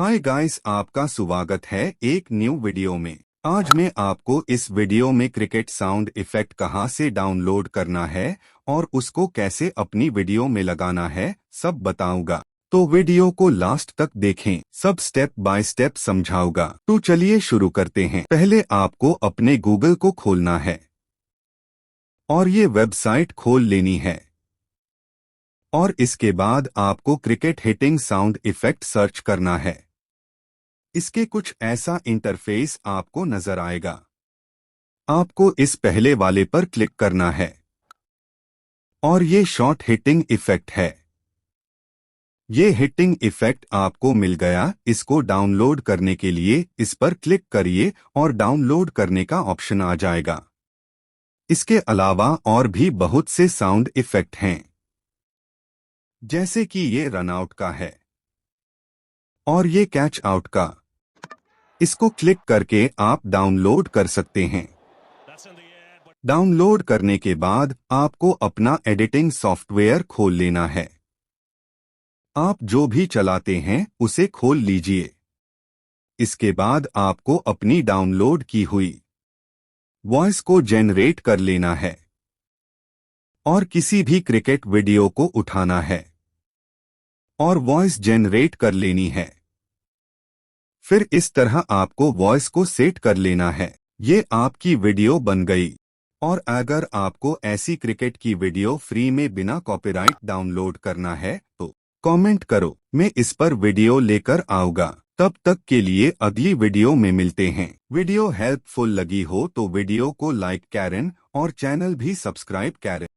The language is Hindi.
हाय गाइस, आपका स्वागत है एक न्यू वीडियो में। आज मैं आपको इस वीडियो में क्रिकेट साउंड इफेक्ट कहां से डाउनलोड करना है और उसको कैसे अपनी वीडियो में लगाना है सब बताऊंगा। तो वीडियो को लास्ट तक देखें, सब स्टेप बाय स्टेप समझाऊंगा। तो चलिए शुरू करते हैं। पहले आपको अपने गूगल को खोलना है और ये वेबसाइट खोल लेनी है और इसके बाद आपको cricket hitting sound effect search करना है। इसके कुछ ऐसा इंटरफेस आपको नजर आएगा। आपको इस पहले वाले पर क्लिक करना है और ये शॉर्ट हिटिंग इफेक्ट है। ये हिटिंग इफेक्ट आपको मिल गया। इसको डाउनलोड करने के लिए इस पर क्लिक करिए और डाउनलोड करने का ऑप्शन आ जाएगा। इसके अलावा और भी बहुत से साउंड इफेक्ट हैं, जैसे कि ये रनआउट का है और ये कैच आउट का। इसको क्लिक करके आप डाउनलोड कर सकते हैं। डाउनलोड करने के बाद आपको अपना एडिटिंग सॉफ्टवेयर खोल लेना है। आप जो भी चलाते हैं उसे खोल लीजिए। इसके बाद आपको अपनी डाउनलोड की हुई वॉइस को जनरेट कर लेना है और किसी भी क्रिकेट वीडियो को उठाना है और वॉइस जनरेट कर लेनी है। फिर इस तरह आपको वॉइस को सेट कर लेना है। ये आपकी वीडियो बन गई। और अगर आपको ऐसी क्रिकेट की वीडियो फ्री में बिना कॉपीराइट डाउनलोड करना है तो कमेंट करो, मैं इस पर वीडियो लेकर आऊंगा। तब तक के लिए अगली वीडियो में मिलते हैं। वीडियो हेल्पफुल लगी हो तो वीडियो को लाइक करें और चैनल भी सब्सक्राइब करें।